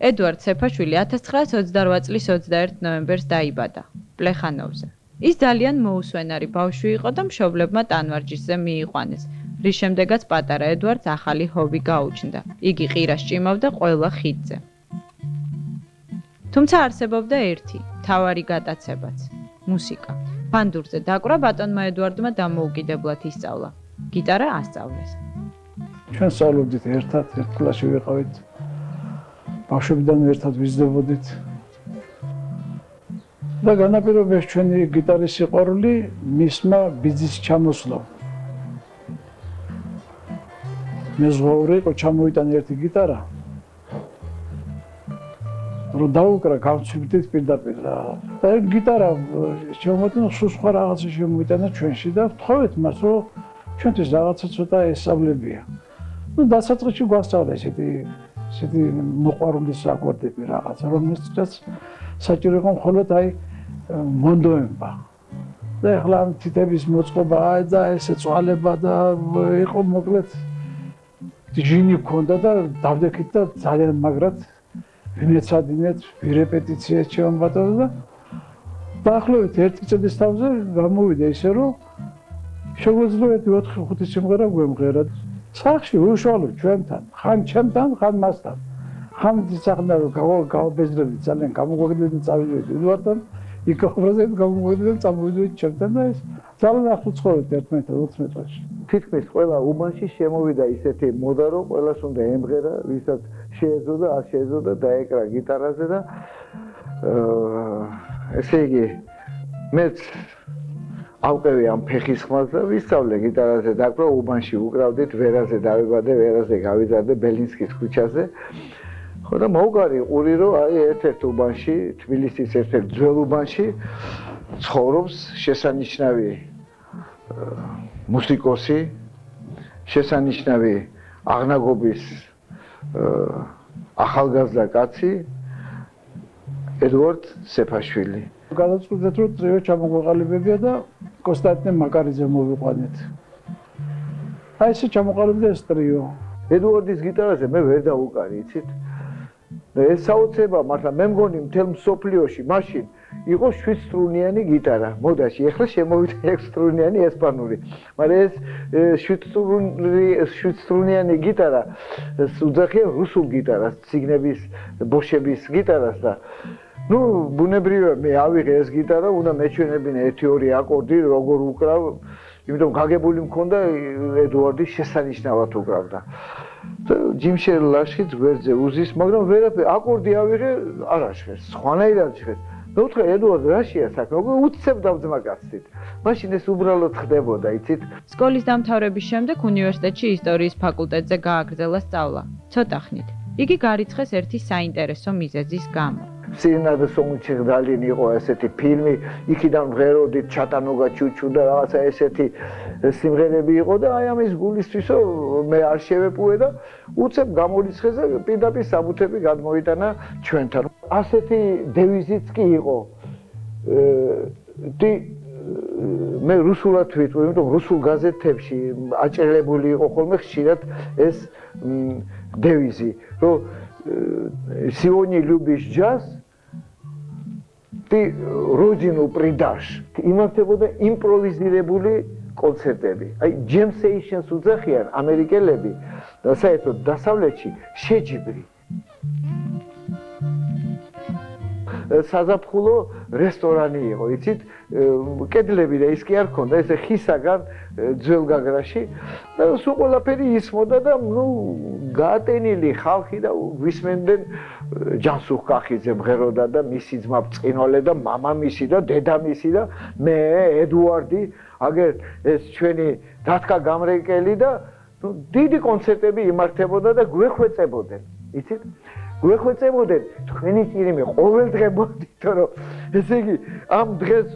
ედუარდ სეფაშვილი 1928 წლის 21 ნოემბერს დაიბადა პლეხანოვზე. ის ძალიან მოუსვენარი ბავშვი იყო და მშობლებმა ტანვარჯიშზე მიიყვანეს, რის შემდეგაც პატარა ედუარდს ახალი ჰობი გაუჩნდა. იგი ყირას ჭიმავდა ყველა ხიდზე. თუმცა არსებობდა ერთი, მთავარი გატაცებაც, მუსიკა. ბანდურზე დაკვრა ბატონმა ედუარდმა დამოუკიდებლად ისწავლა. გიტარა ასწავლეს. ჩვენ სწავლობდით ერთად, ერთ კლასში ვიყავით. ბავშვებიდან ერთად ვიზრდებოდით. და განაპირობეს ჩვენი გიტარის სიყვარული მისმა ბიძის ჩამოსვლამ. მე ზღაური იყო, ჩამოიტანა ერთი გიტარა. რომ დაუკრა, გავცვლიდით პირდაპირ და გიტარა შემოიტანა, სულ სხვა რაღაცა შემოიტანა ჩვენში და ვთხოვეთ მას, რომ ჩვენთვის რაღაცა ცოტა ესწავლებია. ნუ დასაწყისში გვასწავლა ესეთი მოყვარულის აკორდები რაღაცა, რომელსაც საჭირო იყო მხოლოდ მონდოება. და ახლა თითების მოწყობა და ესე წვალება და იყო მოკლედ ჟინი ქონდა და დავდექით და ძალიან მაგრად ვინეცადინეთ, ვირეპეტიციას შევამბატონო და დაახლოებით 1 წლის თავზე გამოვიდა ისე რომ შეგვეძლო 4-5 სიმღერა გვემღერა. სახში უშუალოდ ჩვენთან, ხან ჩემთან, ხან მასთან. ხან ისახნა რომ გავაბეზრებით ძალიან გამოგვაგდეთ და წავიდეთ ედუარდთან, იქ უბრალოდ გამოგვაგდეთ და წავიდეთ ჩემთან და ეს ძალიან ახლო ცხოვრობთ ერთმანეთთან 14 წელს. თითქმის ყველა უბანში შემოვიდა ისეთი მოდა რომ ყველას უნდა ემღერა, ვისაც შეეძლო არ შეეძლო და დაეკრა გიტარაზე და ესე იგი მეც ავყევი ამ ფეხის ხმას და ვისწავლე გიტარაზე დაკვრა უბანში უკრავდით ვერაზე დავიბადე ვერაზე გავიზარდე ბელინსკის ქუჩაზე ხო და მოვგარი ყური რომ აი ერთ-ერთ უბანში თბილისის ერთ-ერთ ძველ უბანში ცხოვრობს შესანიშნავი მუსიკოსი შესანიშნავი აღნაგობის ახალგაზრდა კაცი ედუარდ სეფაშვილი. გადაწყვეტეთ რომ ტრიო ჩამოყალიბებია და კონსტანტინე მაკარიძე მოვიყვანეთ. აი ესე ჩამოყალიბდა ეს ტრიო. ედუარდის გიტარაზე მე ვერ დავუკარი, იცით? და ეს საოცრება, მაგრამ მე მგონი მთელ მსოფლიოში მაშინ იყო 7 სტრუნიანი გიტარა მოდაში. ეხლა შემოვიდა 6 სტრუნიანი ესპანური. მაგრამ ეს 7 სტრუნიანი გიტარა უძახია რუსულ გიტარას, ციგნების, ბოშების გიტარას და ნუ ბუნებრივია მე ავიღე ეს გიტარა, უნდა მეჩვენებინა 1-2 აკორდი როგორ უკრავ, იმიტომ გაგებული მქონდა ედუარდი შესანიშნავად უკრავდა. ჯიმშერ ლაშხიც გვერდზე უზის, მაგრამ ვერაფერი აკორდი ავიღე, არ აჟღერს, სხვანაირად ჟღერს. მე ვთქვა ედუარდ რაშია საქმე, უცებ დავძმაკაცით. მაშინ ეს უბრალოდ ხდებოდა, იცით? სკოლის დამთავრების შემდეგ უნივერსიტეტში ისტორიის ფაკულტეტზე გააგრძელა სწავლა. ცოტა ხნით. იგი გარიცხეს ერთი საინტერესო მიზეზის გამო. სინადა სომუჩერდალინი იყო ესეთი ფილმი, იქიდან მღეროდით ჩატანოგა ჩუჩუ და რაღაცა ესეთი სიმღერები იყო და აი ამის გულისთვისო მე არ შევეპუე და უცებ გამორიცხეს და პირდაპირ საბუთები გადმოიტანა ჩვენთან. ასეთი დევიზიც კი იყო. მე რუსულად ვიტყვი, იმიტომ რუსულ გაზეთებში აჭრელებული იყო ხოლმე ხშირად ეს დევიზი, რომ сегодня любишь джаз, ты родину предашь. იმართებოდა იმპროვიზირებული კონცერტები. აი ჯემ სეიშენს უძახიან ამერიკელები და საერთოდ დასავლეთში შეჯიბრი. საზაფხულო რესტორანი იყო, იცით? კედლები და ის კი არ ქონდა, ესე ხისაგან ძველ გაგრაში და სულ ყველაფერი ისმოდა და ნუ გაატენილი ხალხი და ვისმენდნენ ჯანსუხ კახიძე მღეროდა და მისი ძმა ბრწყინვალე და მამამისი და დედამისი და მე ედუარდი აგერ ეს ჩვენი დათკა გამრეკელი და დიდი კონცერტები იმართებოდა და გვეხვეწებოდნენ, იცით? გვეხვეწებოდნენ თქვენი წირიმე ყოველ დღე მოდითო რომ ესე იგი ამ დღეს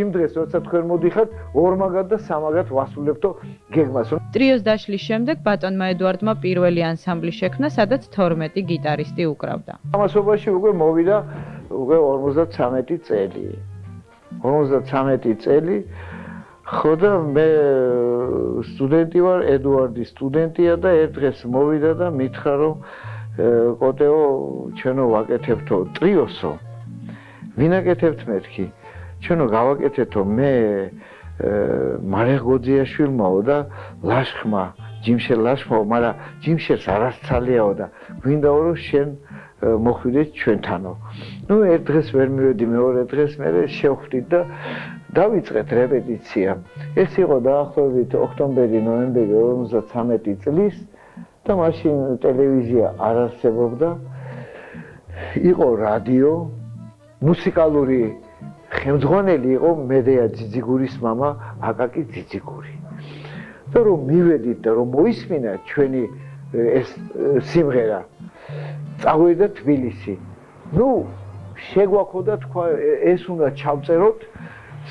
იმ დღეს როცა თქვენ მოდიხართ ორმაგად და სამაგად ვასრულებთო გეგმას. ტრიოს დაშლის შემდეგ ბატონმა ედუარდმა პირველი ანსამბლი შექმნა, სადაც 12 გიტარისტი უკრავდა. ამასობაში უკვე მოვიდა უკვე 53 წელი. 53 წელი ხო და მე სტუდენტი ვარ, ედუარდი სტუდენტია და ერთ დღეს მოვიდა და მითხრა რომ კოტეო ჩვენო ვაკეთებთო ტრიოსო ვინ აკეთებთ მეთქი ჩვენო გავაკეთეთო მე მარეხგოძიაშვილმაო და ლაშხმა ჯიმშერ ლაშხმაო მაგრამ ჯიმშერს არასცალიაო და გვინდაო რომ შენ მოხვიდეთ ჩვენთანო ნუ ერთ დღეს ვერ მივედი მეორე დღეს მე შევხვდით და დავიწყეთ რეპეტიცია ეს იყო დაახლოებით ოქტომბერი ნოემბერი 53 წლის და მაშინ ტელევიზია არ არსებობდა იყო რადიო მუსიკალური ხელმძღვანელი იყო მედეა ძიძიგურის მამა აკაკი ძიძიგური და რომ მივედით და რომ მოისმინა ჩვენი ეს სიმღერა წავედა თბილისი ნუ შეგვაქონდა თქვა ეს უნდა ჩავწეროთ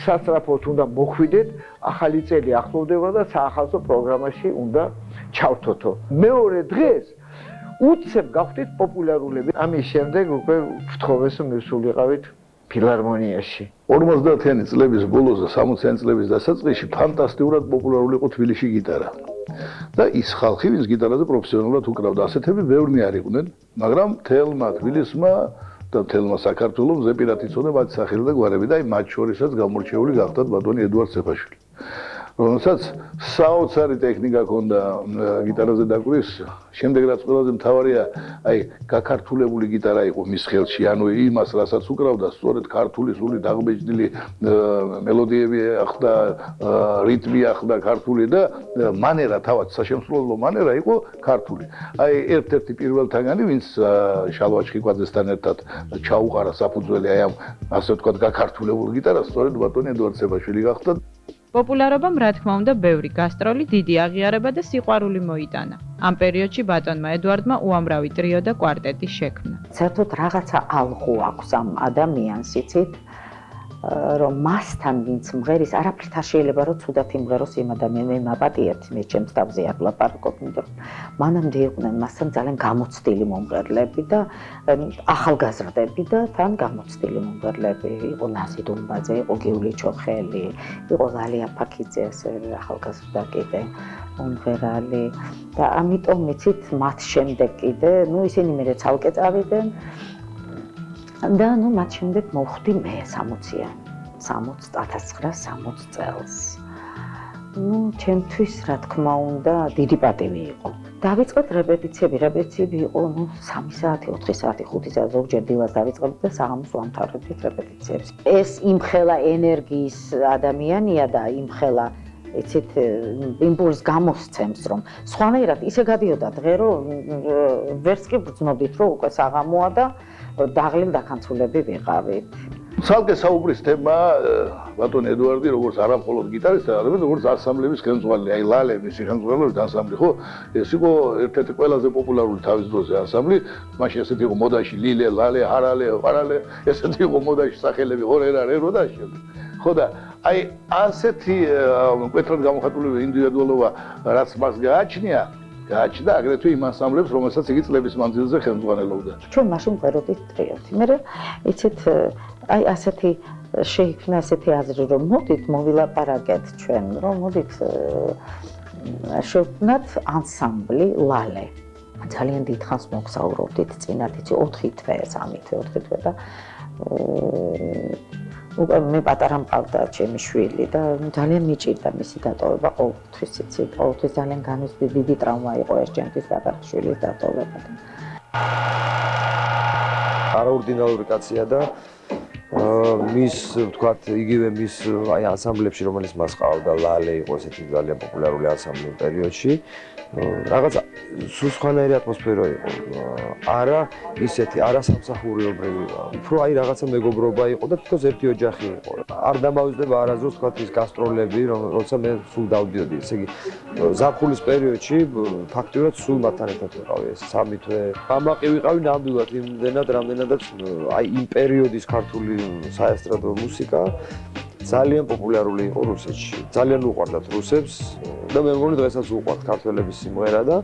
სასწრაფოდ უნდა მოხვიდეთ ახალი წელი ახლოვდება და საახალწლო პროგრამაში უნდა ჩავთოთო მეორე დღეს უცებ გავხდით პოპულარულები ამის შემდეგ უკვე ვთხოვეს რომ მივსულიყავით ფილარმონიაში 50-იანი წლების ბოლოს და 60-იანი წლების დასაწყისში ფანტასტიკურად პოპულარული იყო თბილისში გიტარა და ის ხალხი ვინც გიტარაზე პროფესიონალურად უკრავდა ასეთები ბევრნი არ იყვნენ მაგრამ თელმა თბილისმა და თელმა საქართველოს ზეპირად იცოდა მათ სახელი და გვარები და მათ შორისაც გამორჩეული გახდათ ბატონი ედუარდ ცეფაშვილი რომელსაც საოცარი ტექნიკა ჰქონდა გიტარაზე დაკვრის შემდეგ რაც ყველაზე მთავარია აი გაქართულებული გიტარა იყო მის ხელში ანუ იმას რასაც უკრავდა სწორედ ქართული სული დაღბეჭდილი მელოდიები ახდა რიტმი ახდა ქართული და მანერა თავად საშემსრულებლო მანერა იყო ქართული აი ერთ-ერთი პირველთაგანი ვინც შალვა ჩხიკვაძესთან ერთად ჩაუყარა საფუძველი აი ამ ასე ვთქვათ გაქართულებულ გიტარას სწორედ ბატონი ედუარდ ცეფაშვილი გახდა პოპულარობამ რა თქმა უნდა ბევრი გასტროლი, დიდი აღიარება და სიყვარული მოიტანა. ამ პერიოდში ბატონმა ედუარდმა უამრავი ტრიო და კვარტეტი შექმნა. საერთოდ რაღაცა ალღუ აქვს ამ ადამიანს, იცით, რომ მასთან ვინც მღერის, არაფრით არ შეიძლება რომ ცუდად იმღეროს იმ ადამიანს, მე მაპატიებთ, მე ჩემს თავზე არ ვლაპარაკობ, იმიტომ რომ მანამდე იყვნენ მასთან ძალიან გამოცდილი მომღერლები და ახალგაზრდები და თან გამოცდილი მომღერლები, იყო ნაზი დუმბაძე, იყო გიული ჩოხელი, იყო ლალია ფაქიძე, ასე ახალგაზრდა კიდე მომღერალი და ამიტომ იცით მათ შემდეგ კიდე, ნუ ისინი მე ცალკე წავიდნენ და ნუ მათ შემდეგ მოვხვდი მე 60-იან 1960 წელს. ნუ ჩემთვის რა თქმა უნდა დიდი პატივი იყო. დავიწყეთ რეპეტიციები იყო ნუ 3 საათი, 4 საათი, 5 საათი ზოგჯერ დილას დავიწყებდი და საღამოს ვამთავრებდით რეპეტიციებს. ეს იმხელა ენერგიის ადამიანია და იმხელა იცით იმპულს გამოსცემს რომ სხვანაირად ისე გადიოდა დღე რომ ვერც კი ვგრძნობდით რომ უკვე საღამოა და დაღლილ დაქანცულები ვიყავით. ცალკე საუბრის თემა ბატონ ედუარდი როგორც არა მხოლოდ გიტარისტი, არამედ როგორც ანსამბლების ხელმძღვანელი, აი ლალე მისი ხელმძღვანელობის ანსამბლი, ხო? ეს იყო ერთ-ერთი ყველაზე პოპულარული თავის დროზე ანსამბლი, მაშინ ესეთი იყო მოდაში ლილე, ლალე, არალე, ვარალე, ესეთი იყო მოდაში სახელები, ორერა, რერო და შემდეგ. ხო და აი ასეთი მკვეთრად გამოხატული ინდივიდუალობა რაც მას გააჩნია გააჩნდა აგრეთვე იმ ანსამბლებს, რომელსაც იგი წლების მანძილზე ხელმძღვანელობდა. ჩვენ მაშინ ვღეროდით ტრიოთი. მე იცით აი ასეთი შეიქმნა ასეთი აზრი რომ მოდით მოვილაპარაკეთ ჩვენ რომ მოდით შევქმნათ ანსამბლი ლალე. ძალიან დიდხანს მოგსაუბრობდით წინათ იცი 4 თვე, 3 თვე, 4 თვე და მე პატარა მყავდა ჩემი შვილი და ძალიან მიჭირდა მისი დატოვება ყოველთვის იცი ყოველთვის ძალიან განვისდი დიდი ტრავმა იყო ეს ჩემთვის პატარა შვილის დატოვება არაორდინალური კაცია და მის ვთქვათ იგივე მის აი ანსამბლებში რომელიც მას ყავდა ლალე იყო ესეთი ძალიან პოპულარული ანსამბლი პერიოდში რაღაცა სუსხანაირი ატმოსფერო იყო არა ისეთი არა სამსახურეობრივი უფრო აი რაღაცა მეგობრობა იყო და თვითონ ერთი ოჯახი იყო არ დამავიწყდება არასდროს ვთქვათ ის გასტროლები როცა მე სულ დავდიოდი ესე იგი ზაფხულის პერიოდში ფაქტიურად სულ მათთან ერთად ვიყავი ეს 3 თვე გამაყი ვიყავი ნამდვილად იმდენად რამდენადაც აი იმ პერიოდის ქართული საესტრადო მუსიკა ძალიან პოპულარული იყო რუსეთში. ძალიან უყვარდათ რუსებს და მე მგონი დღესაც უყვართ ქართველების სიმღერა და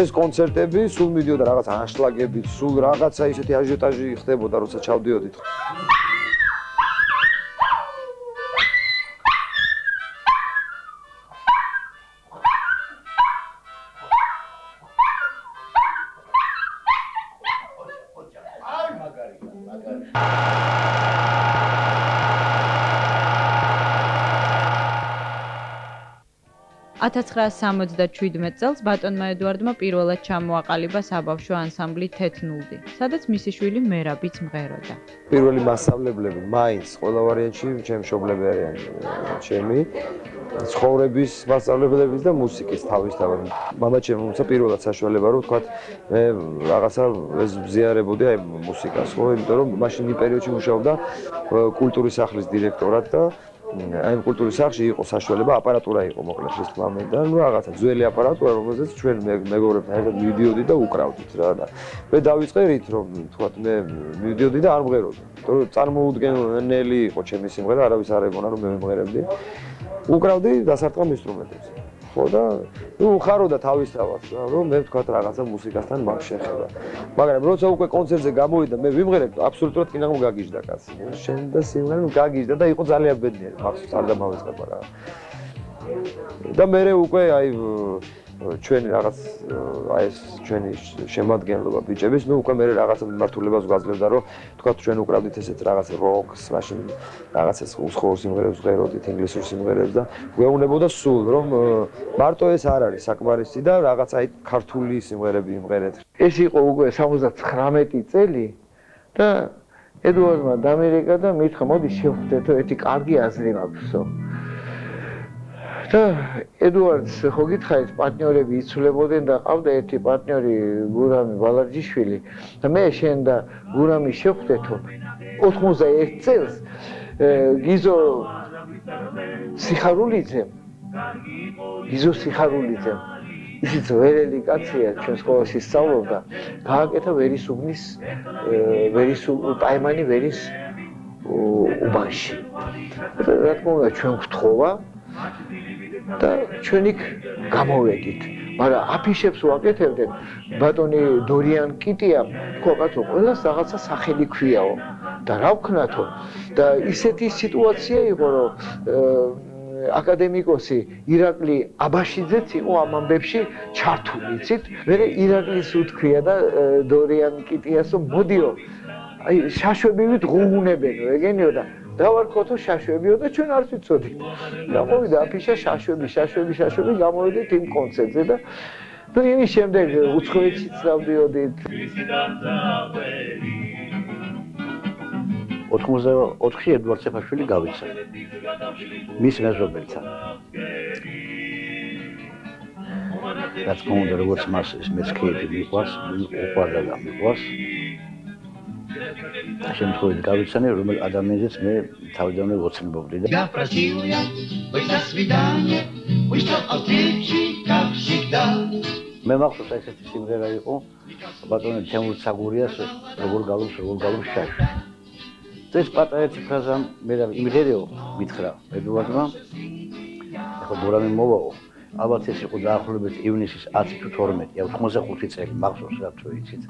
ეს კონცერტები სულ მიდიოდა რაღაც ანშლაგებით, სულ რაღაცა ისეთი აჟიოტაჟი ხდებოდა, როცა ჩავდიოდით. $1977 წელს ბატონმა ედუარდმა პირველად ჩამოაყალიბა საბავშვო ანსამბლი თეთნულდი, სადაც მისი შვილი მერაბიც მღეროდა. პირველი მასწავლებლები მაინც ყველა ვარიანტში ჩემი მშობლები არიან ჩემი ცხოვრების მასწავლებლებიც და მუსიკის თავისთავად. მამაჩემ მომცა პირველად საშუალება რომ თქვა მე რაღაცა ზიარებოდი აი მუსიკას, ხო, იმიტომ რომ მაშინ იმ პერიოდში მუშაობდა კულტურის სახლის დირექტორად და აი კულტურის სახლში იყო საშუალება აპარატურა იყო მოკლედ ის თქმა უნდა ნუ რაღაცა ძველი აპარატურა რომელზეც ჩვენ მეგობრებთან ერთად მივიდიოდი და უკრავდით რა და მე დავიწყე რით რომ თქვა მე მივიდიოდი და არ მღეროდი იმიტომ რომ წარმოუდგენელი იყო ჩემი სიმღერა არავის არ ებონა რომ მე მღერებდი უკრავდი დასარტყამ ინსტრუმენტებს ხო და ნუ ხაროდა თავისთავად რა რომ მე თქვა რაღაცა მუსიკასთან მაქვს შეხება მაგრამ როცა უკვე კონცერტზე გამოვიდა მე ვიმღერებ აბსოლუტურად კინაღამ გაგიჟდა კაცი შენ და სიმღერა გაგიჟდა და იყო ძალიან ბედნიერი მახსოვს არ დამავიწყება რა და მე უკვე აი ჩვენი რაღაც აი ეს ჩვენი შემადგენლობა ბიჭების ნუ უკვე მე რაღაცა მიმართულებას გვაძლევდა რომ თქვა ჩვენ უკრავდით ესეთ რაღაც როკს მაშინ რაღაცას უსხოურ სიმღერებს ვღეროდით ინგლისურ სიმღერებს და გვეუბნებოდა სულ რომ მარტო ეს არ არის საკმარისი და რაღაც აი ქართული სიმღერები იმღერეთ ეს იყო უკვე 79 წელი და ედუარდმა დამერეკა და მითხრა მოდი შევხვდეთო ერთი კარგი აზრი მაქვსო და ედუარდს ხო გითხარით პარტნიორები იცვლებოდნენ და ყავდა ერთი პარტნიორი გურამი ბალარჯიშვილი და მე შენ და გურამი შევხვდეთო 91 წელს გიზო სიხარულიძემ ისიც ვერელი კაცია ჩვენ სკოლაში სწავლობდა გააკეთა ვერის პაემანი ვერის უბანში რა თქმა უნდა ჩვენ გვთხოვა და ჩვენ იქ გამოვედით მაგრამ აფიშებს ვაკეთებდნენ ბატონი დორიან კიტია თქვა კაცო ყველას რაღაცა სახელი ქვიაო და რა ვქნათო და ისეთი სიტუაცია იყო რომ აკადემიკოსი ირაკლი აბაშიძეც იყო ამ ამბებში ჩართული იცით მე ირაკლის უთქვია და დორიან კიტიასო მოდიო აი შაშვებივით ღუღუნებენო ეგენიო და დავარქოთო შაშვებიო და ჩვენ არც ვიცოდით და მოვიდა აფიშა შაშვები გამოვედით იმ კონცერტზე და ნუ იმის შემდეგ უცხოეთშიც დავდიოდით 84-ში ედუარდ ცეფაშვილი გავიცა მის მეზობელთან რაც მომდა როგორც მას ეს მეცქეები მიყვარს უყვარდა და მიყვარს შემთხვევით გავიცანე რომელ ადამიანზეც მე თავიდანვე ვოცნებობდი და მე მახსოვს ესეთი სიმღერა იყო ბატონი თემურ ცაგურიას როგორ გალობს შაშვი ეს პატარა ერთი ფრაზა მე და იმღერეო მითხრა ედუარდმა ახლა გურამი მოვაო ალბათ ეს იყო დაახლოებით ივნისის 10 თუ 12 ან 85 წელი მახსოვს რა თუ იცით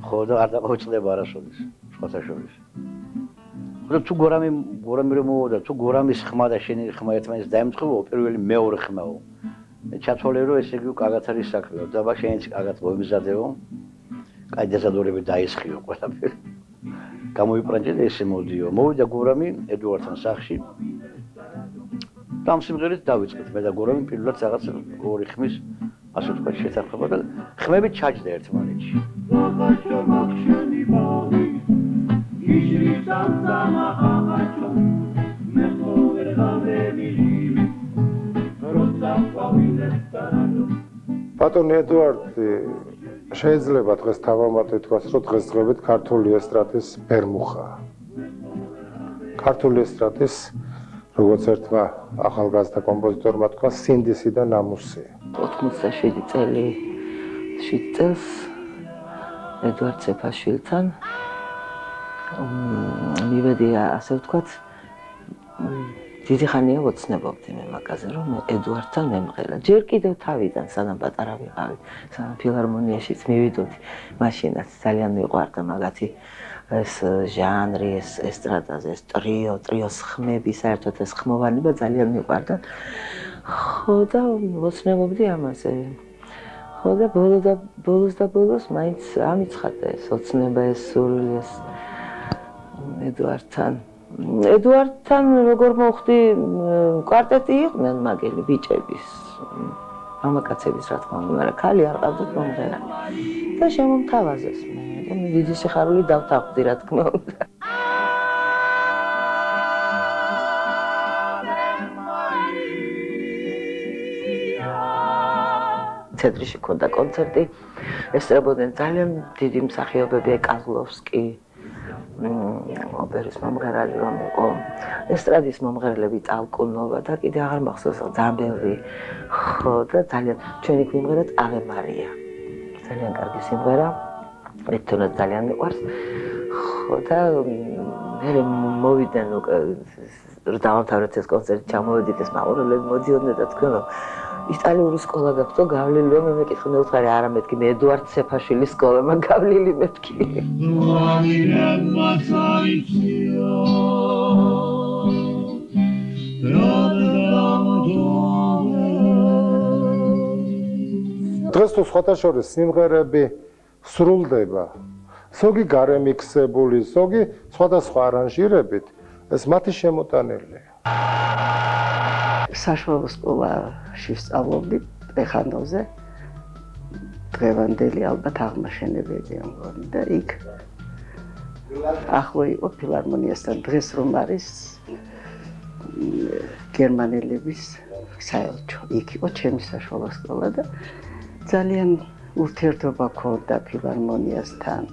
ხო და არ დაყოწდება არასოდეს სხვათა შორის ხო თუ გურამი რომ მოვაო თუ გურამის ხმა და შენი ხმა ერთმანეთს დაემწყობო პირველი მეორე ხმაო მე ჩათვალე რომ ესე იგი კარგად არის საქმე და ბა შენიც კარგად მოიმზადეო კაი დეზადორები დაისხიო ყველაფერი გამოიპრანჭე და ესე მოდიო მოვიდა გურამი ედუარდთან სახლში და ამ სიმღერით დავიწყეთ მე და გურამი პირველად რაღაც ორი ხმის ასე ვთქვათ შეთანხმება და ხმები ჩაჯდა ერთმანეთში ბატონი ედუარდი შეიძლება დღეს თავამატი თქვას რომ დღესდღეობით ქართული ესტრადის ბერმუხა ქართული ესტრადის როგორც ერთმა ახალგაზრდა კომპოზიტორმა თქვა სინდისი და ნამუსი 87 წელს ედუარდ ცეფაშვილთან მივედი ასე ვთქვათ დიდი ხანია ვოცნებობდი მე მაგაზე რომ ედუარდთან მემღერა ჯერ კიდევ თავიდან სანამ პატარა ვიყავი სანამ ფილარმონიაშიც მივიდოდი მაშინაც ძალიან მიყვარდა მაგათი ეს ჟანრი ეს ესტრადაზე ეს ტრიოს ხმები საერთოდ ეს ხმოვანება ძალიან მიყვარდა ხო და ვოცნებობდი ამაზე ხო ხო და ბოლოს მაინც ამიცხადა ეს ოცნება ეს სურვილი ეს ედუარდთან როგორ მოხდი კვარტეტი იყვნენ მაგელი ბიჭების მამაკაცების რა თქმა უნდა მაგრამ ქალი არ ყავდათ მომღერალი და შემომთავაზეს მე და დიდი სიხარული დავთანხმდი რა თქმა უნდა ცენტრში ქონდა კონცერტი ესწრებოდნენ ძალიან დიდი მსახიობები კაზლოვსკი ოპერის მომღერალი რომ იყო ესტრადის მომღერლები ტალკუნოვა და კიდე აღარ მახსოვს ძალიან ბევრი ხო და ძალიან ჩვენი გვიმღერათ ave maria ძალიან კარგი სიმღერა მე თვითონ ძალიან მიყვარს ხო და მე მოვიდნენ რომ დავამთავრეთ ეს კონცერტი ჩამოვედით ეს მაყურებლები მოდიოდნენ და თქვენ რომ იტალიური სკოლა გაქვთ, გავლილი რომ მე მეკითხე მეუთხარი არა მეთქი მე ედუარდ ცეფაშვილის სკოლა მაგ გავლილი მეთქი. დღეს თუ სხვათაშორის სიმღერები სრულდება, ზოგი გარემიქსებული, ზოგი სხვადასხვა არანჟირებით, ეს მათი შემოტანილია. საშუალო სკოლაში ვსწავლობდი პლეხანოვზე დღევანდელი ალბათ აღმაშენებელია მგონი და იქ ახლო იყო ფილარმონიასთან დღეს რომ არის გერმანელების საელჩო იქ იყო ჩემი საშუალო სკოლა და ძალიან ურთიერთობა ქონდა ფილარმონიასთან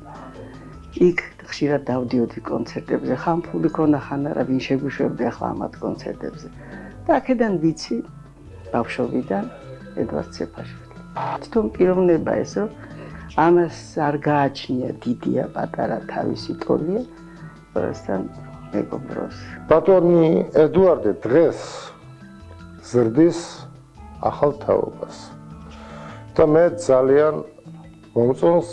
იქ ხშირად დავდიოდი კონცერტებზე ხამფული ქონა ხან არა ვინ შეგვიშვებდა ახლა ამათ კონცერტებზე და აქედან ვიცი ბავშვობიდან ედუარდ ცეფაშვილი. თვითონ პიროვნება ეს რომ ამას არ გააჩნია დიდია პატარა თავისი ტოლია ყველასთან მეგობროს. ბატონი ედუარდე დღეს ზრდის ახალ თაობას და მე ძალიან მომწონს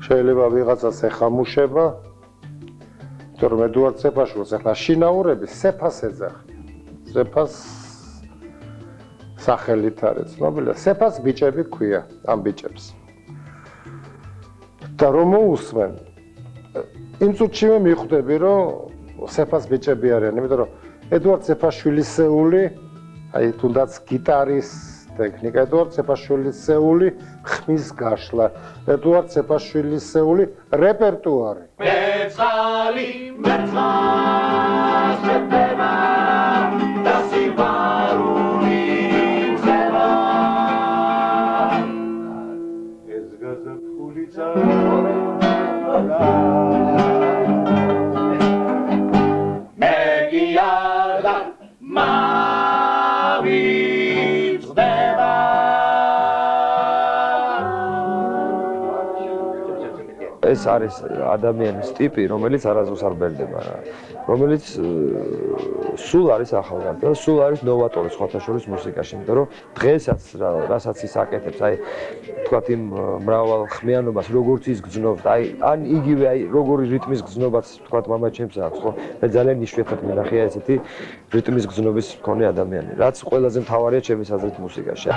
შეიძლება ვიღაცას ეხამუშება თორემ ედუარდ ცეფაშვილს ახლა შინაურები სეფას ეძახიან სეფას სახელით არის ცნობილი სეფას ბიჭები ქვია ამ ბიჭებს და რომ მოусმენ იმ წუთში მე მიხვდები რომ სეფას ბიჭები არიან იმიტომ რომ ედუარდ ცეფაშვილისეული აი თუნდაც გიტარის ტექნიკა ედუარდ ცეფაშვილისეული ხმის გაშლა ედუარდ ცეფაშვილისეული რეპერტუარი მეცალი მეცალი ეს არის ადამიანის ტიპი, რომელიც არასდროს არ ბერდება რა. რომელიც სულ არის ახალგაზრდა და სულ არის ნოვატორი სხვათაშორის მუსიკაში, იმიტომ რომ დღესაც რასაც ის აკეთებს, აი თქვათ იმ მრავალხმიანობას როგორც ის გძნობს, აი ან იგივე აი როგორი რიტმის გძნობაც თქვათ მამა ჩემს აქვს, ხო? მე ძალიან იშვიათად მინახია ესეთი რიტმის გძნობის მქონე ადამიანი, რაც ყველაზე მთავარია ჩემის აზრით მუსიკაში.